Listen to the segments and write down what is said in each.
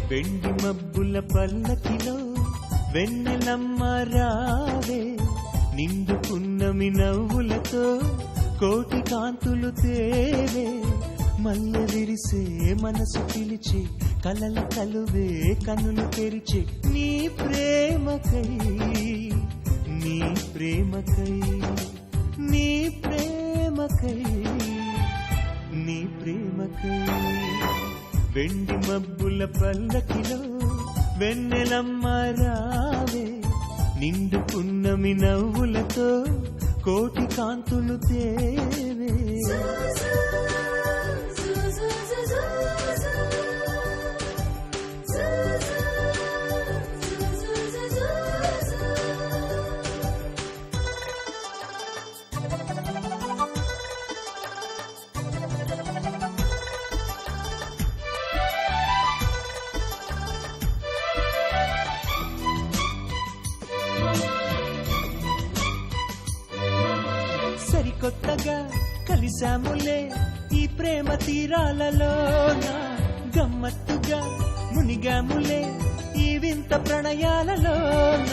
వెండి మబ్బుల పల్లకిలో వెన్నెలమ్మ రావే, నిండు పున్నమి నవ్వులతో కోటి కాంతులు తేవే, మల్లె విరిసే మనసు పిలిచి కలల కలువే కనులు తెరిచి, నీ ప్రేమకై నీ ప్రేమకై నీ ప్రేమకై నీ ప్రేమకై. వెండి మబ్బుల పల్లకిలో వెన్నెలమ్మ రావే, నిండు పున్నమి నవ్వులతో కోటి కాంతులు తేవే. సరికొత్తగా కలిసాములే ఈ ప్రేమ తీరాలలోన, గమ్మత్తుగా మునిగాములే ఈ వింత ప్రణయాలలోన.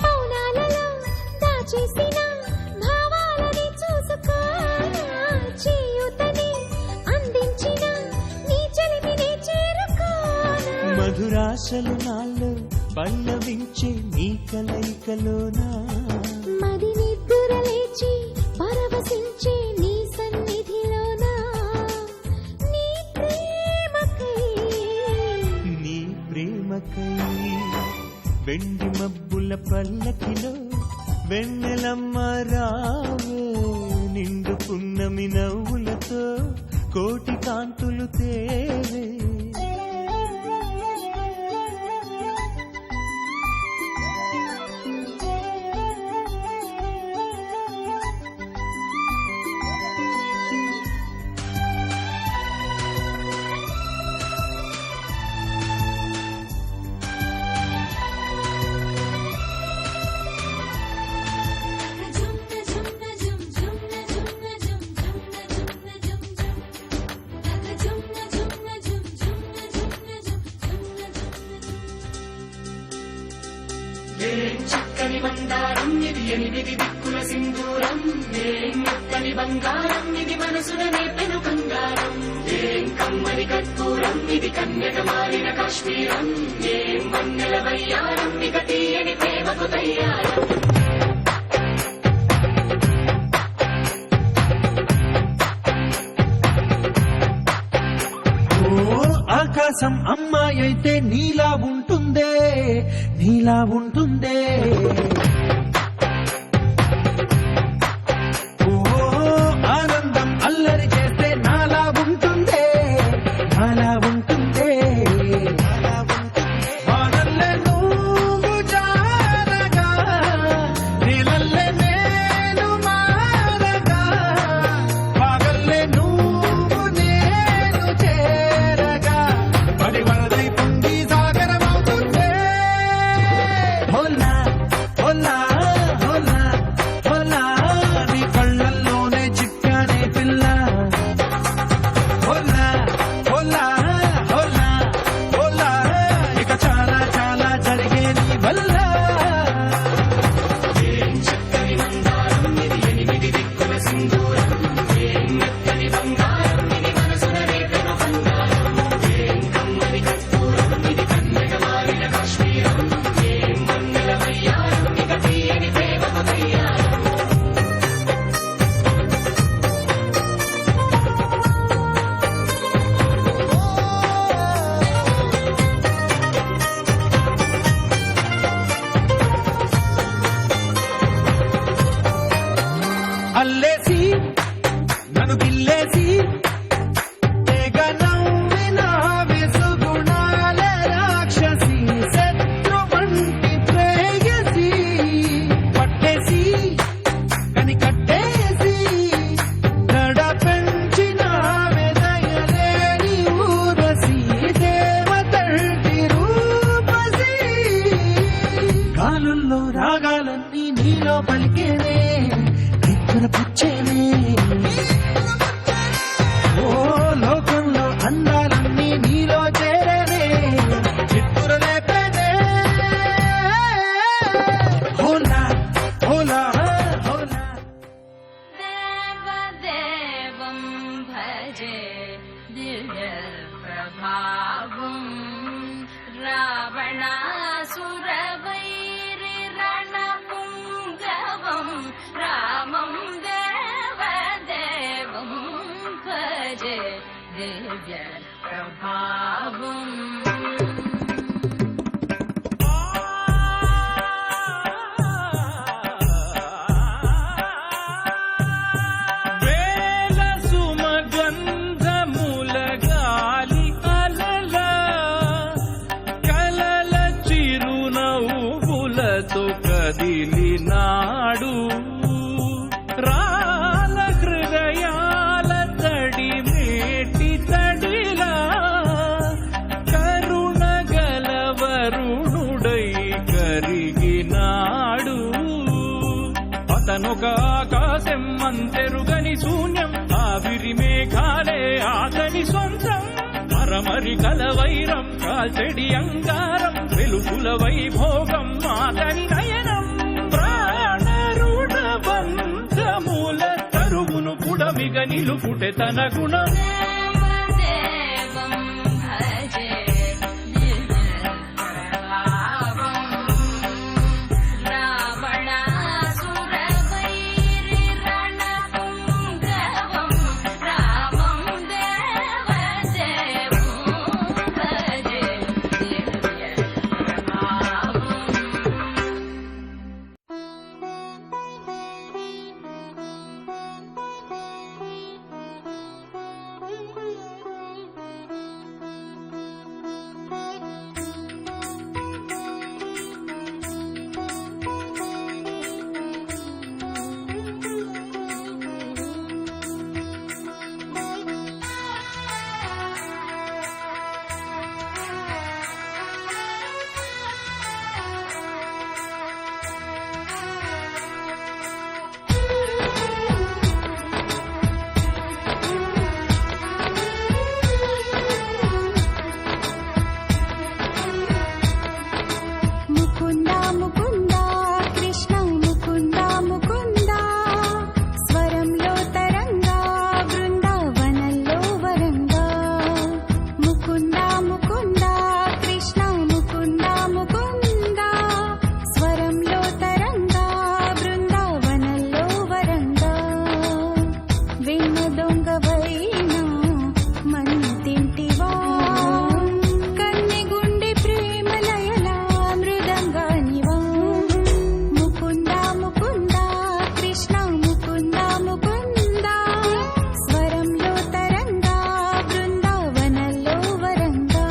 మౌనాలలో దాచేసిన భావాలని చూసుకోనా, చేయూతని అందించిన నీ చెలిమిని చేరుకోనా. మధురాశలు నాలో పల్లవించే నీ కలయికలోనా, మది నిద్ర లేచి పరవశించే నీ సన్నిధిలోనా. నీ ప్రేమకై నీ ప్రేమకై. వెండి మబ్బుల పల్లకిలో వెన్నెలమ్మ రావే, నిండు పున్నమి నవ్వులతో కోటి కాంతులు తేవే. చక్కని బంగారం ఇది, ఎనిమిది దిక్కుల సింధూరం, ఏం మెత్తని బంగారం ఇది, మనసున నేపెను బంగారం. ఏం కమ్మని కర్పూరం ఇది, కన్యక మారిన కాశ్మీరం, ఏం వన్నెల వయ్యారం ఇక తీయని ప్రేమకు తయ్యారం. ఆకాశం అమ్మాయి అయితే నీలా ఉంటుందే, నీలా ఉంటుందే. ఓ ఆనందం అల్లరి చేస్తే నాలా ఉంటుందే, నాలా ఉంటుందే. వానల్లే నువ్వు జారగా, నీలల్లే నేను మారగా, పగల్లే నువ్వు నేను చేరగా, పరివరదై పొంగి సాగరమవుతుందే. హోలా హోలా భజే దివ్య ప్రభావం రావణాసురవైరి రణపుంగవం రామం దేవదేవం భజే దివ్య ప్రభావం వేల సుమగంధముల గాలి అలల కలల చిరునవ్వులతో కదిలినాడు రాల హృదయాల తడి మేటి తడిలా కరుణ గలవరుణుడై కరిగినాడు అతనొక ఆకాశం అంతెరుగని శూన్యం ఆవిరి మేఘాలే ఆతని సొంతం మరమరి కలవైరం కాల్చెడి అంగారం వెలుగుల వైభోగం ఆతని నయనం ప్రాణరుణ బంధముల తరుగును పుడమిగ నిలుపుటె తన గుణం దేవదేవం భజే దివ్య ప్రభావం రావణాసురవైరి రణపుంగవం రామం దేవదేవం భజే దివ్య ప్రభావం ముకుంద ముకుంద కృష్ణ ముకుంద ముకుంద స్వరంలో తరంగా బృందావనంలో వరంగా ముకుంద ముకుంద కృష్ణ ముకుంద ముకుంద స్వరంలో తరంగా బృందావనంలో వరంగా వెన్న దొంగవైనా మన్ను తింటివా కన్నె గుండె ప్రేమలయలా మృదంగానివా ముకుంద ముకుంద కృష్ణ ముకుంద ముకుంద స్వరంలో తరంగా బృందావనంలో వరంగా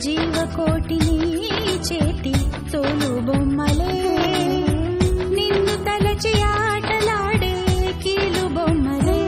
జీవకోటిని చేతి తోలు బొమ్మలే నిన్ను తలచి ఆటలాడే కీలు బొమ్మలే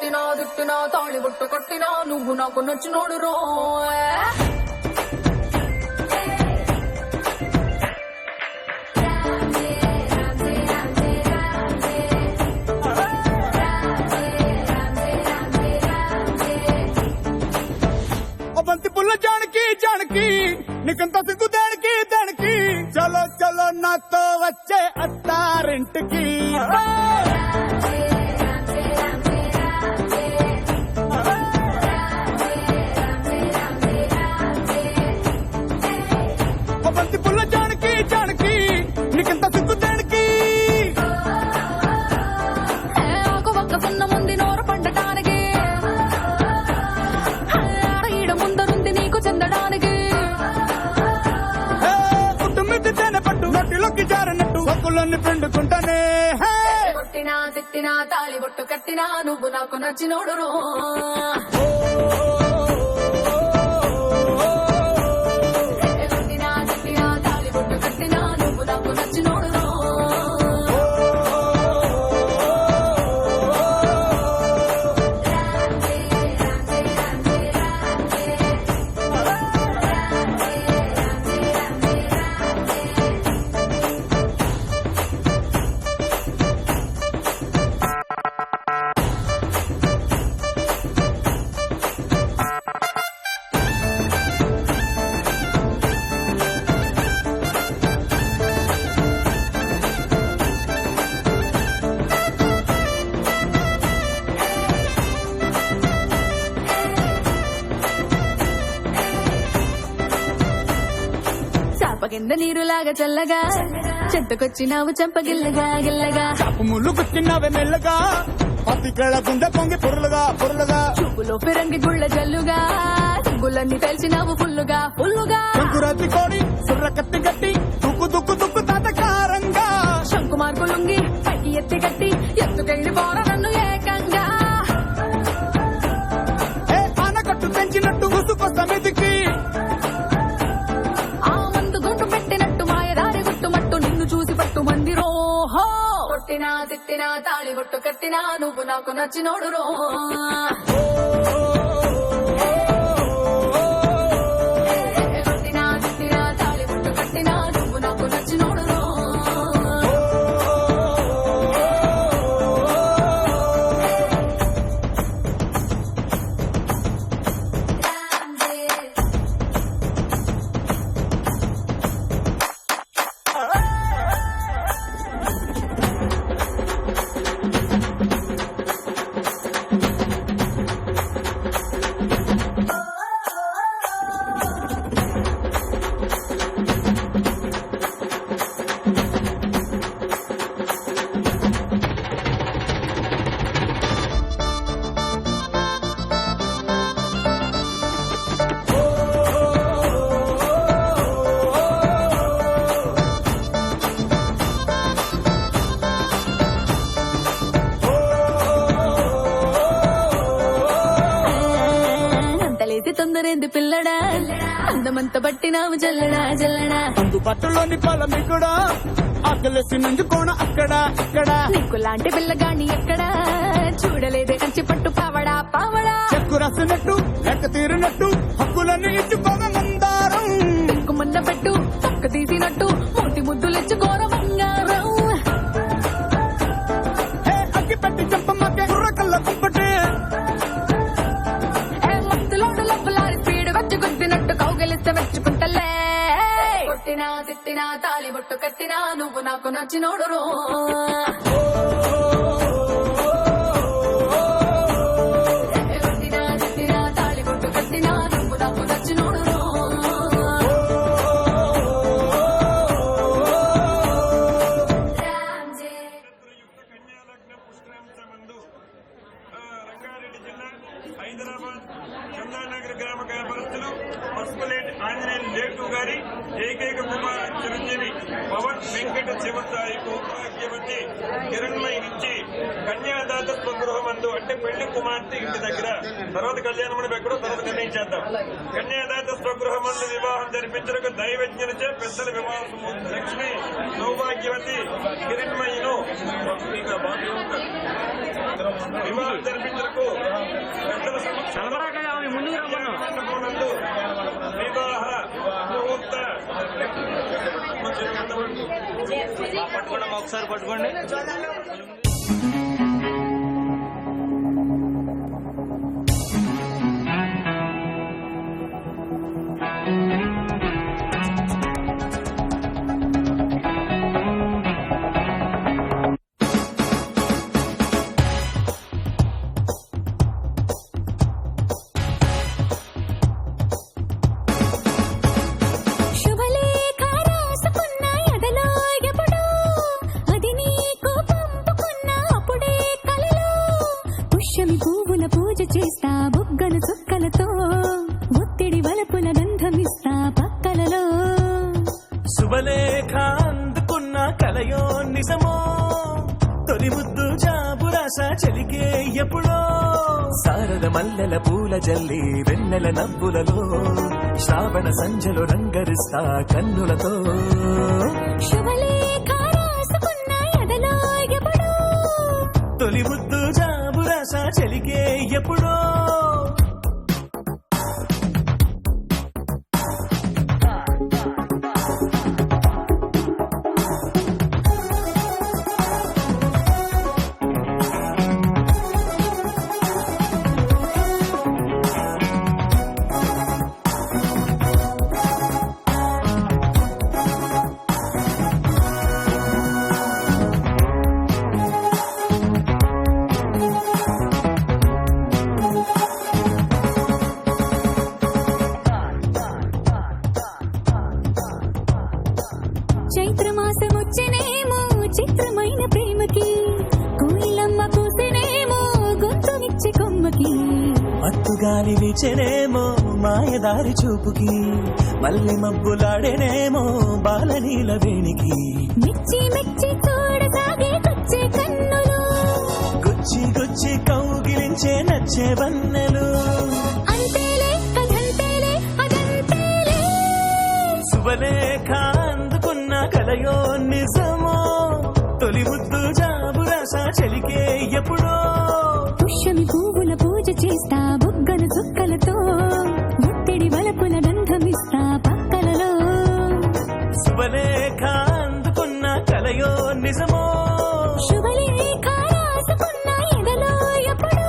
తిట్టినా తిట్టినా తాళి బొట్టు కట్టినా నువ్వు నాకు నచ్చినోడు రో బంతి పుల్ల జానకి జానకి నీకంత సిగ్గు దానికి దానికి చలో చలో నాతో వచ్చే అత్తారింటికి బంతి పుల్ల జానకి జానకి నీకంత సిగ్గు దానికి ఆకు ఒక్క సున్న ముందు నోరు పండటానికి ఈడ ముందరుంది నీకు చెందడానికి కుటుంబిద్ది తేనె పట్టు నోటిలోకి జారినట్టు హక్కులన్నీ పిండుకుంటానే కొట్టినా తిట్టినా తాళి బొట్టు కట్టినా నువ్వు నాకు నచ్చినోడు రో కొట్టినా తిట్టినా తాళి బొట్టు కట్టినా నువ్వు నాకు నచ్చినోడు రో కింద నీరులాగా చల్లగా చెట్టుకొచ్చినావు చంపగిల్లగా గిల్లగా చాపు ముళ్ళు గుచ్చినవే మెల్లగా పతికళ గుండె పొంగి పొరులుగా పొరులుగా చూపులో ఫిరంగి గుళ్ళ జల్లుగా సిగ్గులన్నీ తెలిసినావు ఫుల్లుగా ఫుల్లుగా శంకురాతి కోడి సుర్ర కత్తి గట్టి దుక్కు దుక్కు దుక్కు తాతకారంగా శంకు మార్కులుంగి పైకి ఎత్తి కట్టి ఎత్తుకెళ్ళి పోర నన్ను ఏకంగా ఆనకట్టు పెంచినట్టు ఉసుకొస్త మీదికి ఆ మందు గుంటు పెట్టినట్టు మాయదారి గుట్టుమట్టు నిన్ను చూసి పట్టు మంది రోహో కొట్టినా తిట్టినా తాళి బొట్టు కట్టినా నువ్వు నాకు నచ్చినోడు రో కొట్టినా తిట్టినా తాళి బొట్టు కట్టినా నువ్వు నాకు నచ్చినోడు రో తొందరేంది పిల్లడా అందమంత బట్టినావు జల్లడా జల్లడా అందు పట్టులోని పొలం కూడా ఆకలేసి నంజుకోణ అక్కడ ఇక్కడ నీకు లాంటి పిల్లగాని ఎక్కడా చూడలేదే కంచి పట్టు పావడా పావడా చెక్కు రాసినట్టు లెక్క తీరినట్టు హక్కులన్నీ ఇచ్చుకోగా మందారం దిక్కుమన్న పెట్టు పక్క తీసినట్టు మూటి ముద్దులిచ్చి ఘోర బంగారం అగ్గి పెట్టి చెంపమ్మకే కుర్ర కళ్ళ కుంపటే మత్తులోడు లబ్బులారి స్పీడ్ వచ్చి గుద్దినట్టు కౌగిలిస్తే మెచ్చుకుంటలే కొట్టినా తిట్టినా తాళి బొట్టు కట్టినా నువ్వు నాకు నచ్చినోడు రో కొట్టినా తిట్టినా తాళి బొట్టు కట్టినా నువ్వు నాకు నచ్చినోడు రో హైదరాబాద్ చందానగర్ గ్రామ కార్యపరస్తులు పసుపులేటి ఆంజనేయులు లేటు గారి ఏకైక కుమార చిరంజీవి పవన్ వెంకట వెంకట శివసాయి భాగ్యవతి కిరణ్మయి నుంచి కన్యాదాత స్వగృహమందు అంటే పెళ్లి కుమార్తె ఇంటి దగ్గర తర్వాత కళ్యాణ మండపం ఎక్కడో తర్వాత నిర్ణయించేద్దాం. కన్యాదాత స్వగృహమందు వివాహం జరిపించడానికి దైవజ్ఞులచే పెద్దల వివాహం లక్ష్మి సౌభాగ్యవతి కిరణ్మయిను వివాహం జరిపించకు పెద్దల సమక్షంలో వివాహ ముహూర్త పట్టుకోండి ఒకసారి పట్టుకోండి. శుభలేఖ రాసుకున్న ఎదలో ఎప్పుడో అది నీకు పంపుకున్న అప్పుడే కలలో పుష్యమి పువ్వుల పూజ చేస్తా బుగ్గలు చుక్కలతో ఒత్తిడి వలపుల గంధమిస్తా పక్కలలో శుభలేఖ అందుకున్న కలయో నిజమో తొలి ముద్దు జాబురాస చెలికే ఎప్పుడో శారద మల్లెల పూల జల్లి వెన్నెల నవ్వులలో శ్రావణ సంజలు రంగరిస్తా కన్నులతో శుభలేఖ రాసుకున్న ఎదలో ఎప్పుడో తొలి ముద్దు జాబురాస చెలికే ఎప్పుడో చైత్రమాసమొచ్చినేమో చిత్రమైన ప్రేమకి కోయిలమ్మ కూసినేమో గొంతునిచ్చి కొమ్మకి మత్తుగాలి వీచెనేమో మాయదారి చూపుకి మల్లె మబ్బులాడేనేమో బాలనీల వేణికి మెచ్చి మెచ్చి చూడసాగే కొచ్చే కన్నులు గుచ్చి గుచ్చి కౌగిలించే నచ్చే వన్నెలు అంతేలే కథంతేలే అదంతేలే శుభలేఖ అందుకున్న కలయో నిజమో తొలి ముద్దు జాబురాస చెలికే ఎప్పుడో పుష్యమి పువ్వుల పూజ చేస్తా బుగ్గలు చుక్కలతో ఒత్తిడి వలపుల గంధమిస్తా పక్కలలో శుభలేఖ అందుకున్న కలయో నిజమో శుభలేఖ రాసుకున్న ఎదలో ఎప్పుడో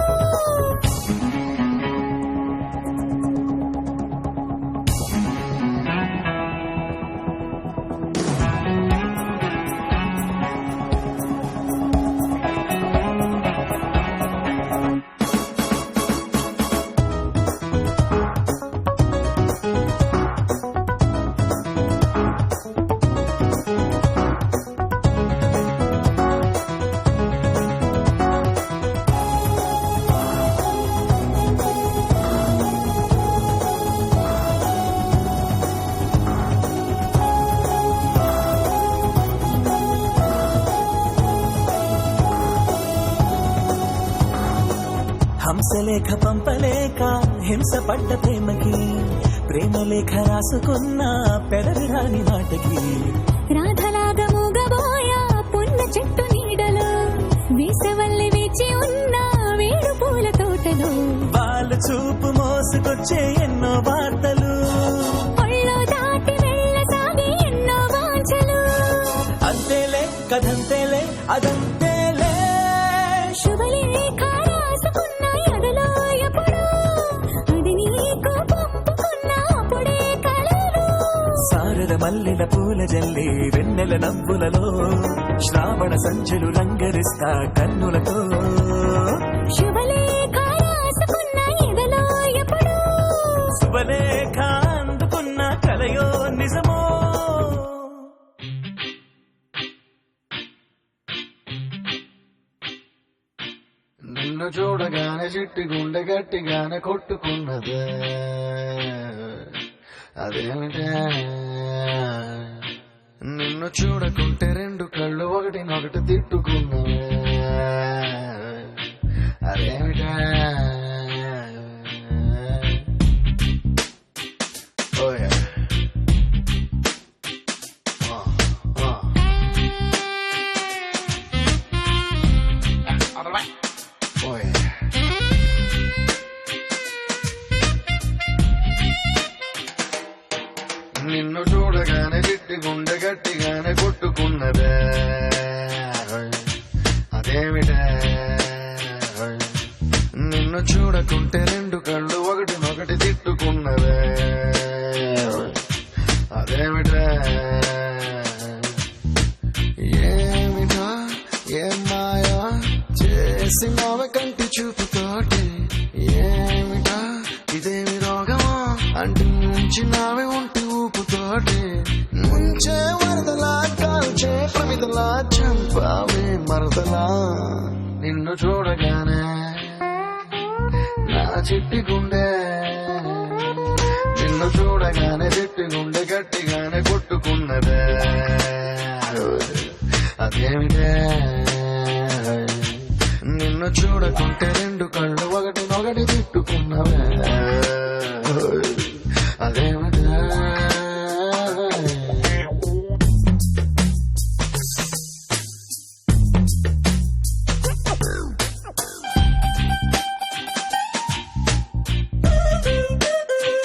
హంసలేఖ పంపలేక హింస పడ్డ ప్రేమకి ప్రేమలేఖ రాసుకున్న పెదవి రాని మాటకి రాధలాగా మూగబోయా పున్న చెట్టు నీడలో వేసవల్లి వేచి ఉన్న వేడు పూల తోటలో వాళ్ళు చూపు మోసుకొచ్చే ఎన్నో వార్తలు ఒళ్ళో దాటి వెళ్ళసాగి ఎన్నో వాంఛలు అంతేలే కథంతేలే అదంతేలే శుభలేఖ రాసుకున్న ఎదలో ఎప్పుడో అది నీకు పంపుకున్న అప్పుడే కలలు శారద మల్లెల పూల జల్లి వెన్నెల నవ్వులలో శ్రావణ సంజలు రంగరిస్తా కన్నులతో శుభలేఖ రాసుకున్న ఎదలో ఎప్పుడో శుభలేఖ అందుకున్న కలయో నిజమో నిన్ను చూడగానే చిట్టి గుండె గట్టిగానే కొట్టుకున్నదే అదేమిటే నిన్ను చూడకుంటే రెండు కళ్ళు ఒకటినొకటి తిట్టుకున్నావే అదేమిటా ఓయ్ ఓయ్ నిన్ను చూడగానే చిట్టి గుండె గట్టిగానే కొట్టుకున్నదే అదేమిటే నిన్ను చూడకుంటే రెండు కళ్ళు ఒకటినొకటి తిట్టుకున్నదే అదేమిటే ఏమిటా ఏం మాయా చేసినవ కంటి చూపుతోటి ఏమిటా ఇదేమి రోగమా అంటించినవి ఒంటి ఊపుతోటి ముంచే వరదలా కాల్చే ప్రమిదలా చంపావే మరదలా నిన్ను చూడగానే నా చిట్టి గుండె నిన్ను చూడగానే చిట్టి గుండె గట్టిగానే కొట్టుకున్నదే అదేమిటే నిన్ను చూడకుంటే రెండు కళ్ళు ఒకటినొకటి తిట్టుకున్నవే అదేమిటా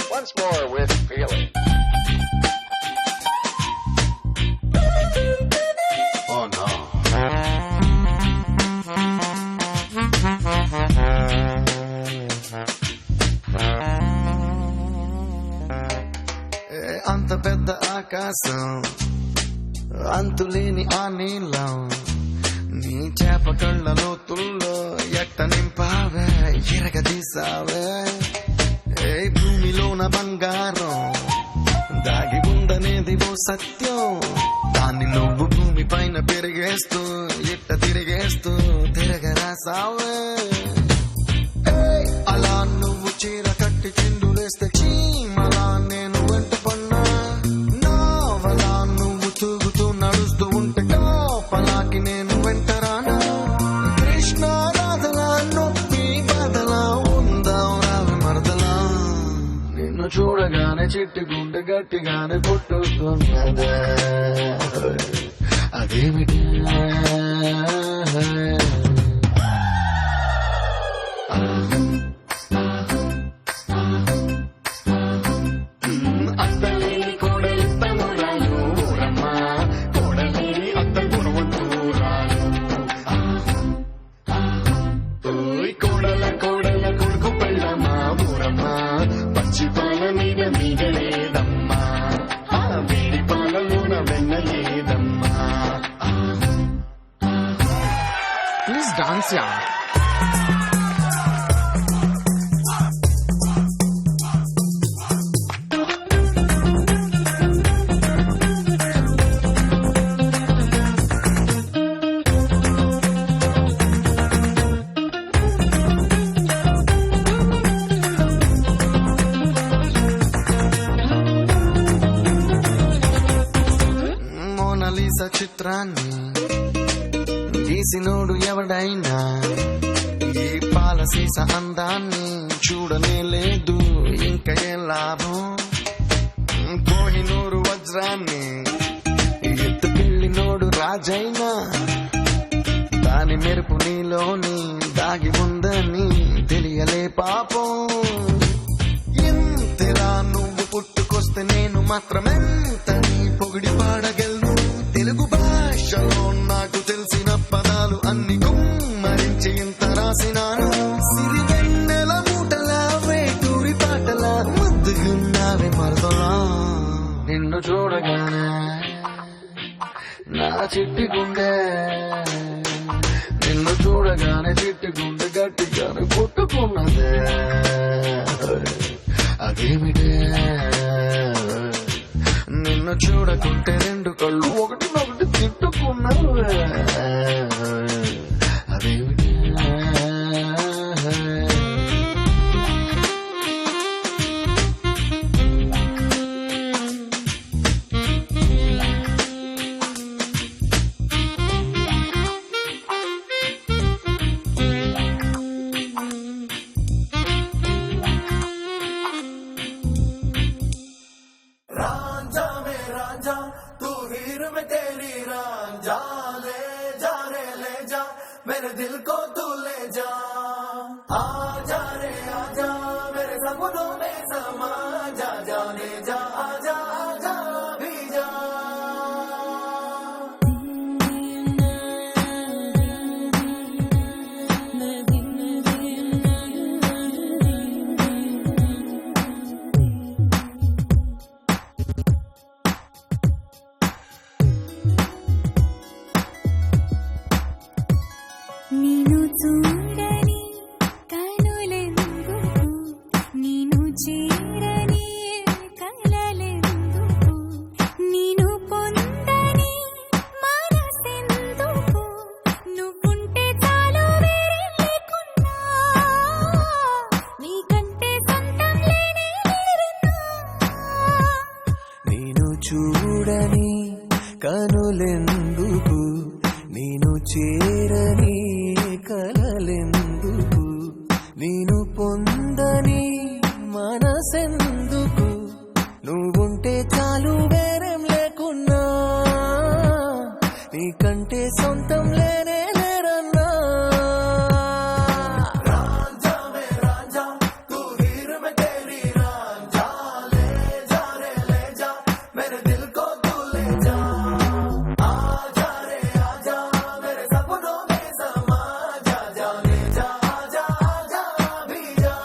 Once more with feeling. Oh no. అంత పెద్ద ఆకాశం అంతులేని ఆ నీలం నీ చేప కళ్ళ లోతుల్లో ఎట్ట నింపావే ఎరగదీసావే ఏ భూమిలోన బంగారం దాగి ఉందనేది ఓ సత్యం దాన్ని నువ్వు భూమి పైన పెరిగేస్తూ ఇట్ట తిరిగేస్తూ తిరగరాసావే అలా నువ్వు చీర కట్టి చిందులేస్తే చీమలా నేను వెంట పన్నా నావలా నువ్వు తూగుతూ నడుస్తూ ఉంటే కాపలాకి నేను వెంటరానా కృష్ణ రాధలా నొప్పి బాధలా ఉందాం రావి మరదలా నిన్ను చూడగానే చిట్టి గుండె గట్టిగానే కొట్టుకున్నదే అదేమిటి అత్తలేని కోడలిప్పమురాలు ఊరమ్మ కోడలేని అత్త గుణవంతురాలు ఓయ్ కోడల కోడల కొడుకు పెళ్ళమ్మా ఊరమ్మ పచ్చి పాల మీద మీగలేదమ్మా ఆ వేడి పాలలోన వెన్నలేదమ్మా ప్లీజ్ డాన్స్ యా మోనాలిసా చిత్రాన్ని గీసినోడు ఎవడైనా ఈ పాలసీస అందాన్ని చూడనే లేదు ఇంకా ఏం లాభం కోహినూరు వజ్రాన్ని ఎత్తుకెళ్ళినోడు రాజైనా దాని మెరుపు నీలోని దాగి ఉందని తెలియలే పాపం ఎంతలా నువ్వు పుట్టుకొస్తే నేను మాత్రమెంతని పొగిడి పాడగలను తెలుగు భాషలో నాకు తెలిసిన పదాలు అన్ని గుమ్మరించి ఇంత రాసినాను సిరివెన్నెల మూటలా వేటూరి పాటలా ముద్దుగున్నావే మరదలా నిన్ను చూడగానే నా చిట్టి గుండె నిన్ను చూడగానే చిట్టి గుండె గట్టిగానే కొట్టుకున్నదే అదేమిటే నిన్ను చూడకుంటే రెండు కళ్ళు ఒకటినొకటి తిట్టుకున్నవే అదేమిటి मेरे दिल को तू ले जा आजा रे आजा मेरे सपनों में समा जा जाने जा आजा आजा भी जा ನೀನು చూడని కనులెందుకు ನೀನು చేరని కలలెందుకు ನೀನು పొందని మనసెందుకు నువ్వుంటే చాలు వేరే లేకున్నా నీకంటే సొంతం లేనే లేరన్నా నేను చూడని కనులెందుకు నేను చేరని కలలెందుకు నేను పొందని మనసెందుకు నువ్వుంటే చాలు వేరేం లేకున్నా నీకంటే సొంతం లేనే లేరన్నా రాంజా మే రాంజా తూ हीर में तेरी रांझा ले जा रे ले जा मेरे दिल को तू ले जा आजा रे आजा मेरे सपनों में समा जा जाने जा आजा आजा भी जा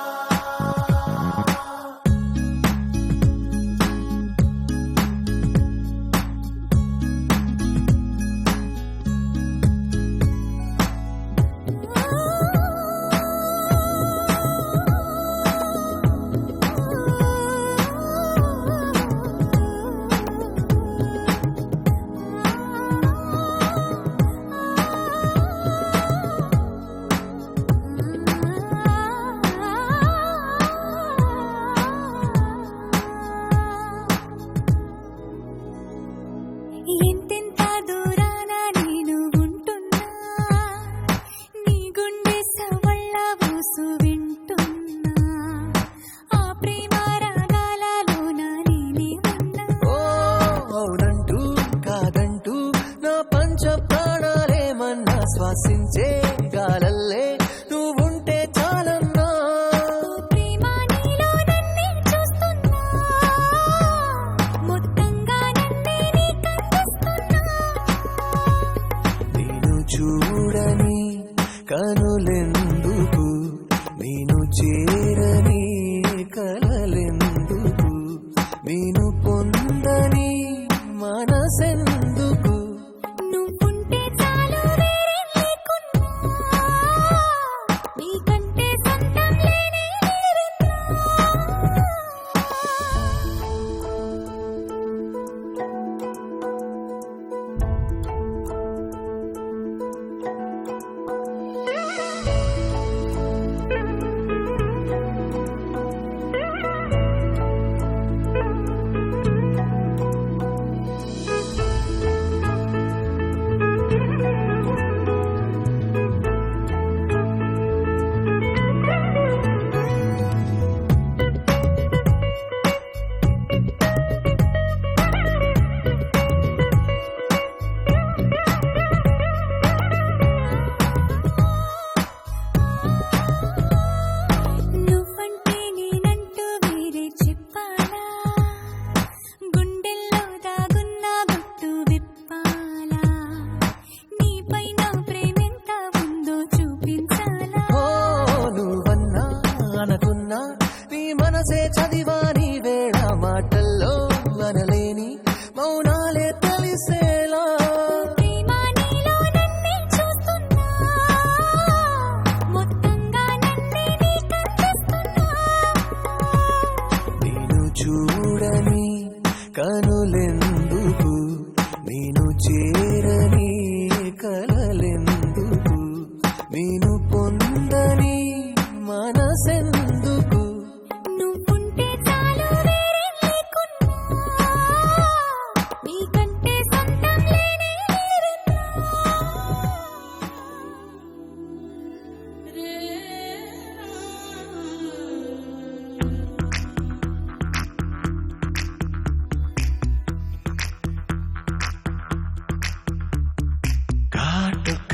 ఎంతెంత దూరాన నేను ఉంటున్నా నీ గుండె సవళ్ళ ఊసు వింటున్నా ఆ ప్రేమ రాగాలలోన నేనే ఉన్నా ఓ అవునంటూ కాదంటూ నా పంచ ప్రాణాలేమన్నా శ్వాసించే గాలల్లే నువ్వుంటే చాలన్నా ప్రేమ నీలో నన్నే చూస్తున్నా మొత్తంగా నన్నే నీ కనిపిస్తున్నా నేను చూడని కనులెందుకు నేను చేరని కలలెందుకు నేను పొందని మనసెందుకు నువ్వుంటే చాలు వేరే లేకున్నా నీకంటే సొంతం లేనే లేరన్నా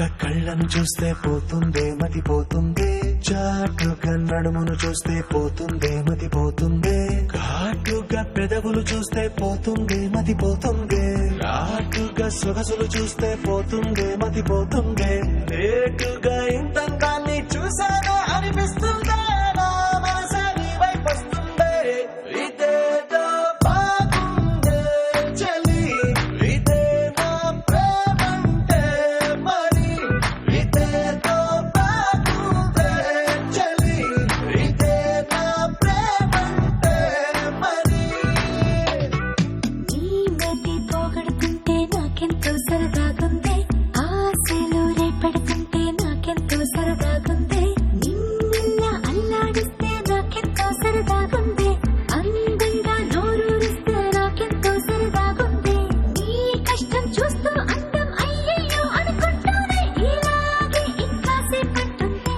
చాటుగా కళ్ళను చూస్తే పోతుందే మతి పోతుందే, చాటుగా నడుమును చూస్తే పోతుందే మతి పోతుందే, ఘాటుగా పెదవులు చూస్తే పోతుందే మతి పోతుందే, ఘాటుగా సొగసులు చూస్తే పోతుందే మతి పోతుందే, లేటుగా ఇంతంగాన్ని చూసానే అనిపిస్తుందే, నా మనసే నీ వైపు వస్తుందే, ఇదేదో బాగుందే చలి, ఇదే నా ప్రేమంటే మరి, ఇదేదో బాగుందే చలి, ఇదే నా ప్రేమంటే మరి. నీ మతి పోగొడుతుంటే నాకెంతో సరదాగుంది, ఆశలు రేపెడుతుంటే నాకెంతో సరదాగుంది, నిన్నెల్లా అల్లాడిస్తే నాకెంతో సరదాగుంది, అందంగా నోరూరిస్తే నాకెంతో సరదాగుంది, నీ కష్టం చూస్తూ అందం అయ్యయ్యో అనుకుంటూనే ఇలాగే ఇంకాసేపట్టుంది,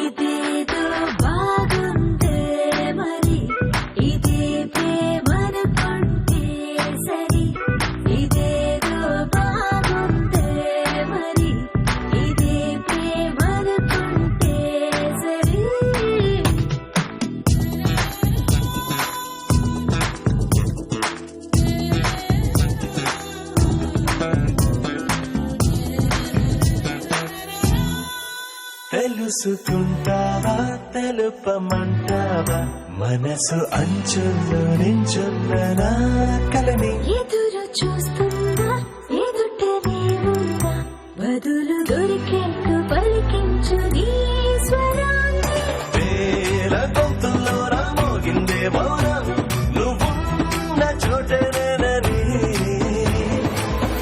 ఇదేదో బాగుందే మరి, ఇదే ప్రేమనుకుంటే సరి, ఇదేదో బాగుందే మరి, ఇదే ప్రేమనుకుంటే సరి. తెలుసుకుంటావా తెలుపమంటావా, మనసు అంచుల్లో నించున్న నా కలని, ఎదురు చూస్తుందా ఎదుటనే ఉందా, బదులు దొరికేట్టు పలికించు నీ స్వరాన్ని, వేల గొంతుల్లో రామోగిందే మౌనం, నువ్వున్న చోటనేనని,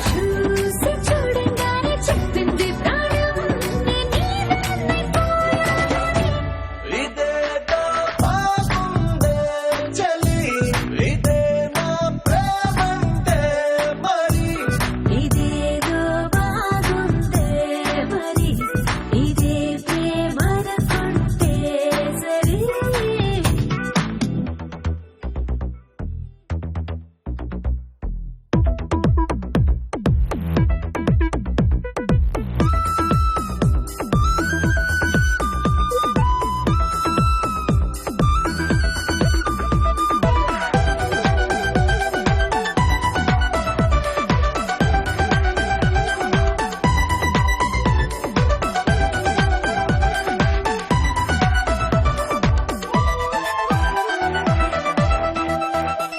చూసి చూడంగానే చెప్పింది ప్రాణం, ఇదేదో బాగుందే చలి, ఇదే నా ప్రేమంటే మరి, ఇదేదో బాగుందే మరి, ఇదే ప్రేమనుకుంటే సరి.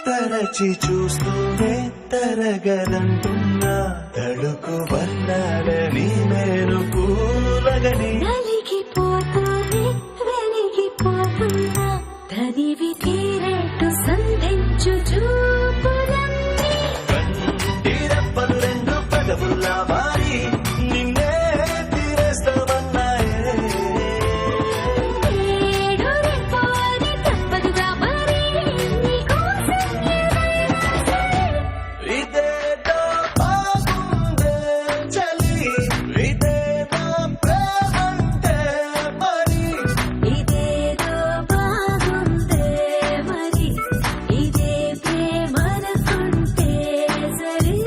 తరచి చూస్తూనే తరగదంటున్నా, తడుకు వర్ణాలని నేను పూలగని, నలిగిపోతూనే వెలిగిపోతున్నా, తనివి తీరేట్టు సంధించు చూపులన్నీ, కంటి రెప్పలు రెండు పెదవుల్లా మారి నిన్నే తీరేస్తామన్నాయే, ఏడు రేపోని తప్పదుగా మరి, నీకోసం ఏదైనా సరే. ఇదేదో బాగుందే చలి, ఇదే నా ప్రేమంటే మరి, ఇదేదో బాగుందే మరి, ఇదే ప్రేమనుకుంటే సరి.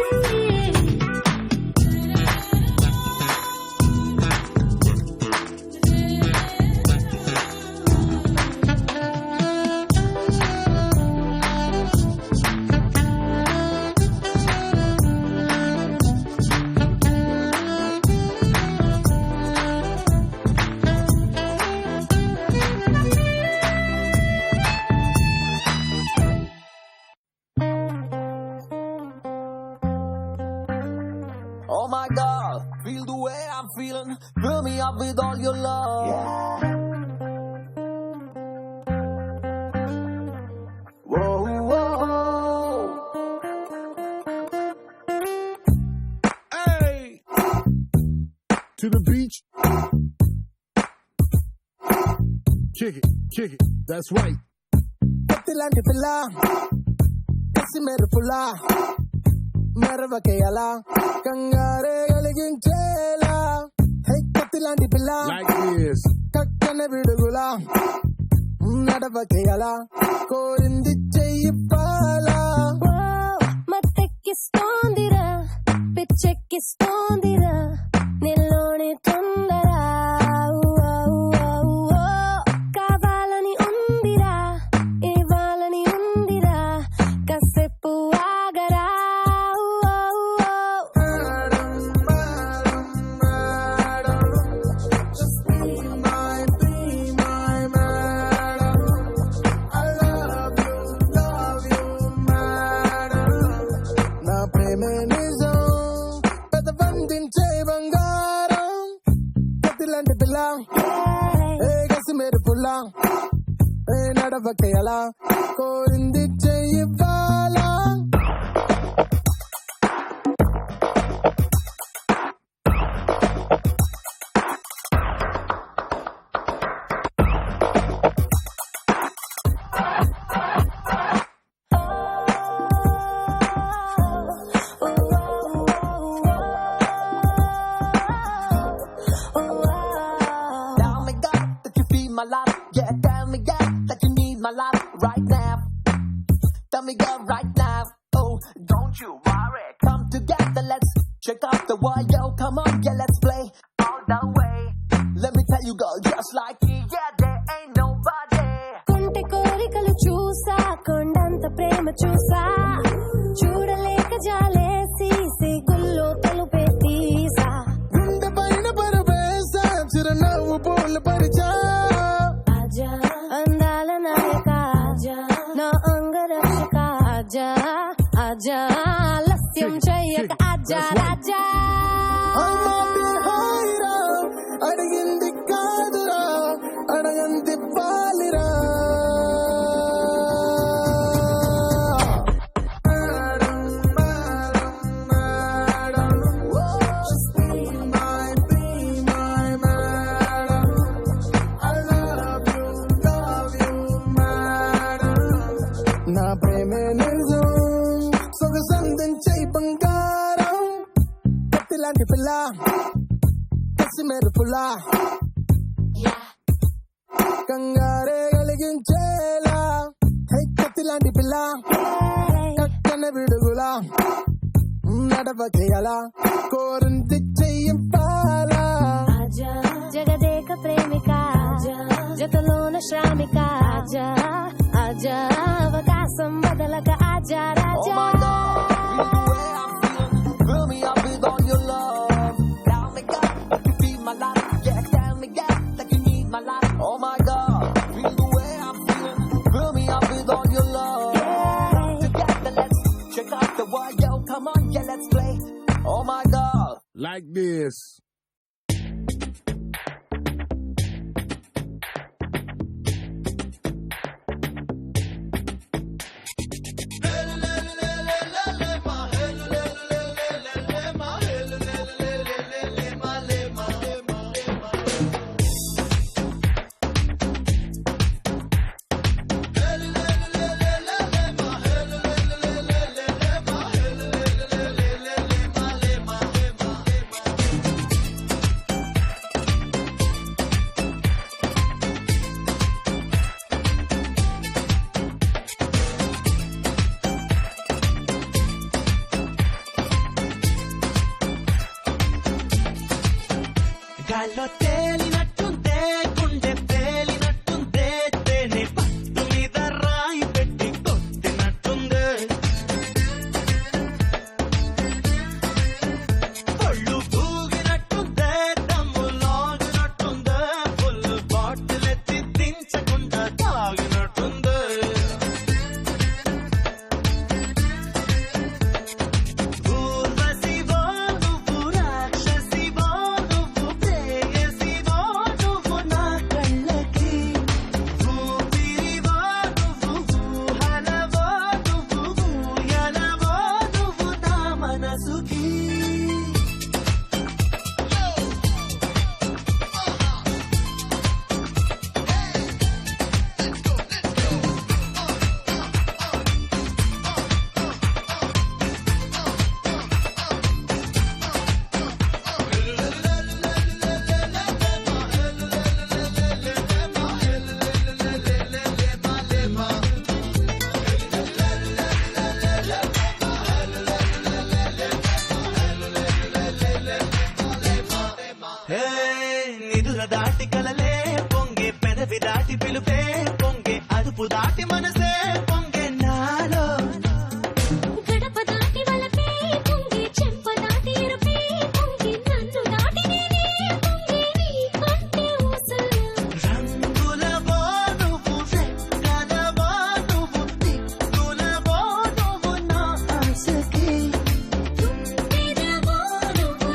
oh my God, feel the way I'm feeling, fill me up with all your love. Whoa, whoa. Hey! To the beach. Kick it, that's right. కత్తిలాంటి పిల్ల కసి మెరుపులా మెరవకేయలా కంగారే కలిగించేలా, హే కత్తిలాంటి పిల్ల Like this. కక్కన విడుగులా నడవకేయలా కోరింది చెయ్యిపాలా, మత్తెక్కిస్తోందిరా పిచ్చెక్కిస్తోందిరా, నిల్లోని వెలిగించే బంగారం కత్తిలాంటి పిల్ల ఏ గసి మేరు పుల్ల ఏ నడవక ఎలా కోరింది చెయ్యివ్వాలా Tell me, God, that you feel my love. Yeah, tell me, God, that you need my love right now. Tell me, God, right now. Oh, don't you worry. Come together, let's check out the wire. Yo, come on, yeah, let's play all the way. Let me tell you, girl, just like me, yeah, there ain't nobody. కొంటె కోరికలు చూసా కొండంత ప్రేమ చూసా చూడలేక జాలేసి సిగుల్లో తలుపే తీసా గుండె పైన పరవేశా చిరునవ్వు పూలు పరిచా ఆజా అందాల నాయక ఆజా నా అంగరక్షక ఆజా ఆజా ఆలస్యం చెయ్యక ఆజా రాజా హాయిరా అడిగింది కాదురా అడగంది పాలిరా నా ప్రేమే నిజం సొగసందించే బంగారం కత్తిలాంటి పిల్ల కసి మేరు పుల్ల కంగారే కలిగించేలా హై కత్తిలాంటి పిల్ల కక్కన విడుగులా నడవకేలా కోరింది చెయ్యింపాలా ఆజా జగదేక ప్రేమిక ఆజా జతలోన శ్రామిక ఆజా ఆజా అవకాశం వదలక ఆజా Oh Raja my God, feel the way I'm feeling. Fill me up with all your love. Tell me, God, that you feel my life. Yeah, tell me, God, that you need my life. Oh my God, feel the way I'm feeling. Fill me up with all your love. Together, let's check out the wire. Yo, come on, yeah, let's play. Oh my God. like this. గాల్లో తేలినట్టుందే గుండె తేలినట్టుందే తేనె పట్టు మీద రాయి పెట్టి కొట్టినట్టుందే ఒళ్ళు పూగినట్టుందే దమ్ము లాగినట్టుందే full bottle ఎత్తి దించకుండా తాగినట్టుందే ఊర్వశివో నువ్వు రాక్షసివో నువ్వు ప్రేయసివో నువ్వు నా కళ్ళకి ఊపిరివో నువ్వు ఊహలవో నువ్వు ఊయలవో నువ్వు నా మనసుకి హే నిదుర దాటి కలలే పొంగే పెదవి దాటి పిలుపే పొంగే అదుపు దాటి మనసే పొంగే నాలో గడప దాటి వలపే పొంగి చెంప దాటి ఎరుపే పొంగి నన్ను దాటి నేనే పొంగి నీ కంటే ఊసలు రంగులవో నువ్వు రెక్కలవో నువ్వు దిక్కులవో నువ్వు నా ఆశకి తుమ్మెదవో నువ్వు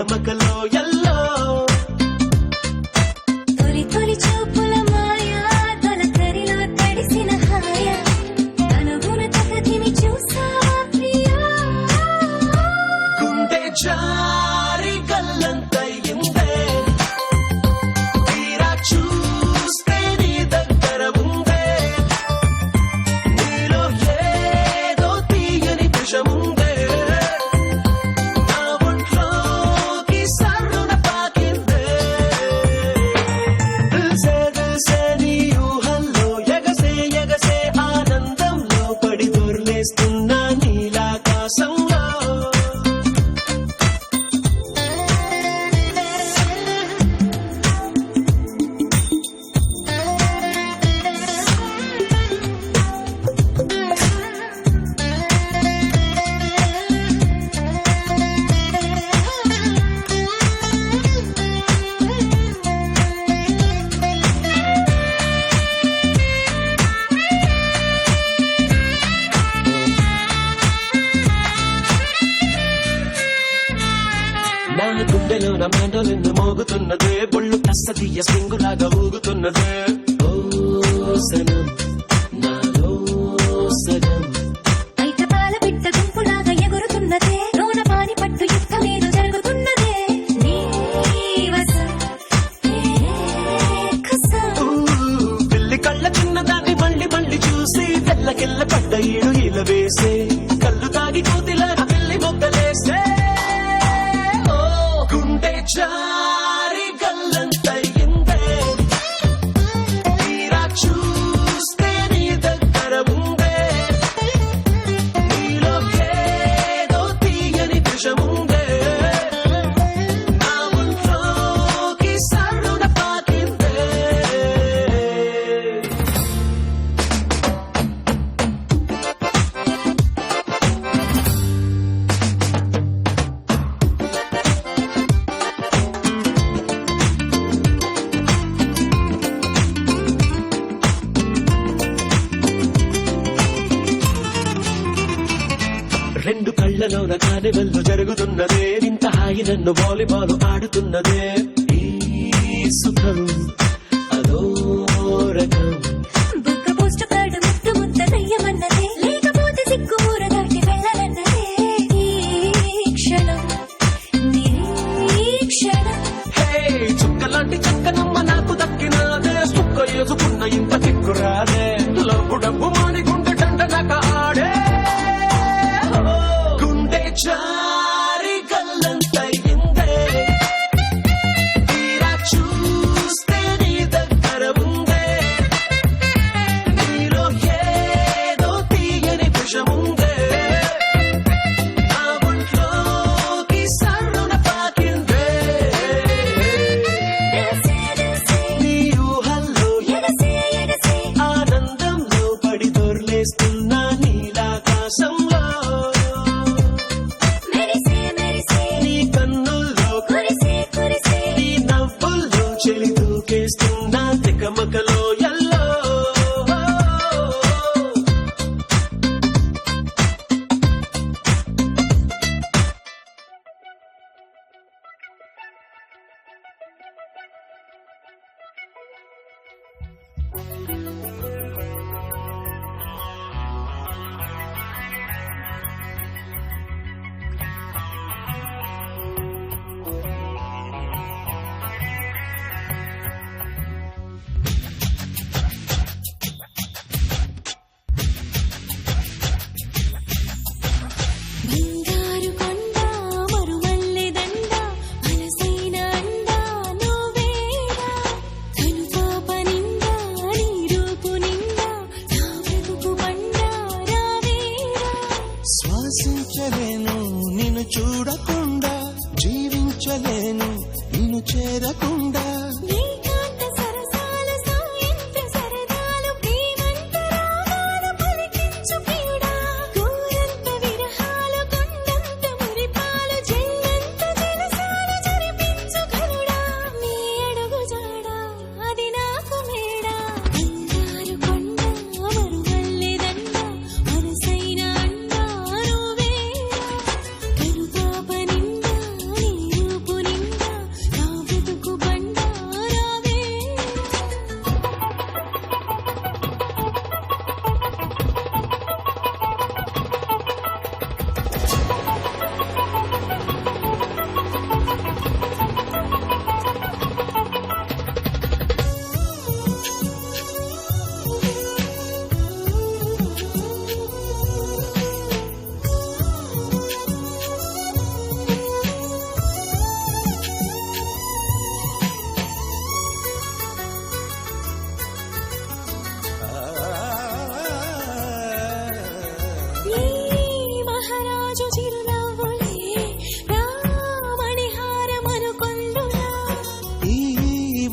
తికమకలో ఎల్లో తొలి తొలి చూపుల మాయా తొలకరిలో తడిసిన హాయ కనుగున తగదిమి చూసావా ప్రియా గుండె జారి గల్లంతయిందే తీరా చూస్తే నీ దగ్గర ఉందే నీలో ఏదో తీయని విషముందే నా ఒంట్లోకి సర్రున పాకిందే దిల్సే నీ ఊహల్లో ఎగసే ఎగసే ఆనందంలో పడి దొర్లేస్తున్నా నీలాకాశంలో నా గుండెలోన మెండలిన్ను మోగుతున్నదే బొళ్ళు కస్తీయ స్ప్రింగులాగా ఊగుతున్నదే ఓ సనం నాలో సగం బయట పాల పిట్ట గుంపులాగా ఎగురుతున్నదే లోన పాని పట్టు యుద్ధమేదో జరుగుతున్నదే నీ వసం కసం పిల్లి కళ్ళ చిన్నదాన్ని మళ్ళీ మళ్ళీ చూసి తెల్లకెళ్ళ పడ్డ ఈడు ఇలా వేసే కళ్ళు తాగి కోతిలా పిల్లి మొగ్గలేసే ఓ గుండె జారి గల్లంతయిందే తీరా చూస్తే నీ దగ్గర ఉందే నీలో ఏదో తీయని విషముందే నా ఒంట్లోకి సర్రున పాకిందే రెండు కళ్ళలోన కానివల్లు జరుగుతున్నదే ఇంత హాయి నన్ను వాలీబాల్ ఆడుతున్నదే ఈ సుఖం అదో రకం బుక్క పోస్ట్ కార్డు ముద్దు ముద్ద దయ్యమన్నదే లేకపోతే సిగ్గు ఊర దాటి వెళ్ళాలన్నదే ఈ క్షణం నిరీక్షణం హే చుక్కలాంటి చక్కనమ్మ నాకు దక్కినాదే సుక్క వేసుకున్న ఇంత చిక్కురాదే లబ్బు డబ్బు మాని గుండె డండ నక ఆడే ఓ, గుండె జారి గల్లంతయిందే తీరా చూస్తే నీ దగ్గర ఉందే నీలో ఏదో తీయని విషముందే నా ఒంట్లోకి సర్రున పాకిందే నీ ఊహల్లో ఎగసే ఎగసే ఆనందంలో పడి దొర్లేస్తున్నా నీలాకాశంలో మెరిసే మెరిసే నీ కన్నుల్లో కురిసే కురిసే నీ నవ్వుల్లో చెలి దూకేస్తున్నా తికమకలో ఎల్లో బంగారు కొండ మరువల్లె దండ అలసైన అండ నువ్వేరా కనుపాప నిండా నీ రూపు నిండా నా బ్రతుకు బండ రావేరా శ్వాసించలేను నిన్ను చూడకుండా జీవించలేను నిన్ను చేరకుండా ఏకాంత సరసాల సాయంత్ర సరదాలు ప్రేమంత రాగాలు పలికించు ప్రియుడా గోరంత విరహాలు కొండంత మురిపాలు జల్లంత జలసాలు జరిపించు కరుడా నీ అడుగు జాడా అది నాకు మేడా బంగారు కొండ మరువల్లె దండ మనసైన అండ నువ్వేరా కనుపాప నిండా నీ రూపు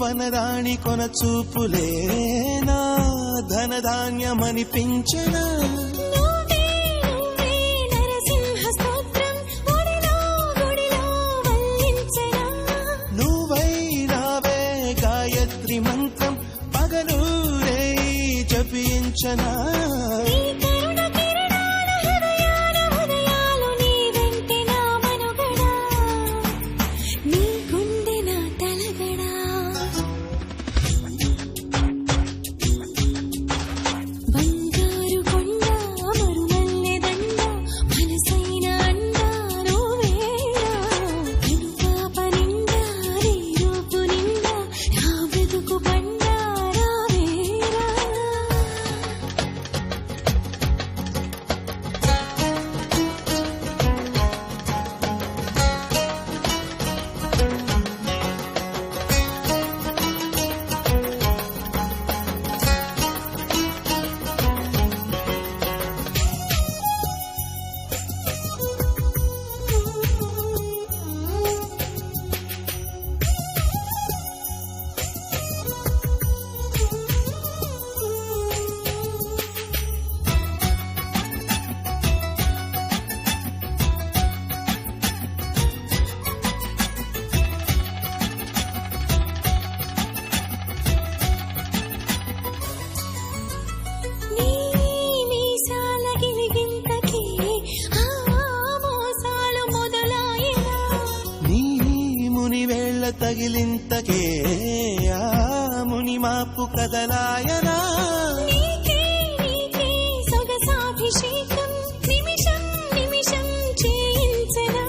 వనరాణి కొన చూపులేనా ధనధాన్యమనిపించనా నువ్వే నువ్వే నరసింహ స్తోత్రం ఒడిలో గుడిలో వల్లించనా నువ్వై రావే గాయత్రి మంత్రం పగలూరే జపించనా నీ కరుణ కిరణాల హృదయాల ఉదయాలు నీ వెంటే నా మనుగడా నీ గుండె నా తలగడా బంగారు కొండ మరుమల్లె దండ మనసైన అండ నువ్వేరా కనుపాప నిండా నీ రూపు నిండా నా బ్రతుకు పండ రావేరా నీ మీసాల గిలిగింతకి ఆ మోసాలు మొదలాయినా నీ ముని వేళ్ళ తగిలింతకే ఆ ముని మాపు కదలాయనా నీకే నీకే సొగసాభిషేకం నిమిషం నిమిషం చేయించనా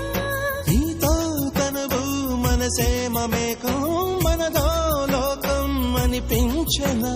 నీతో తనువు మనసే మమేకం మనదో లోకం అనిపించనా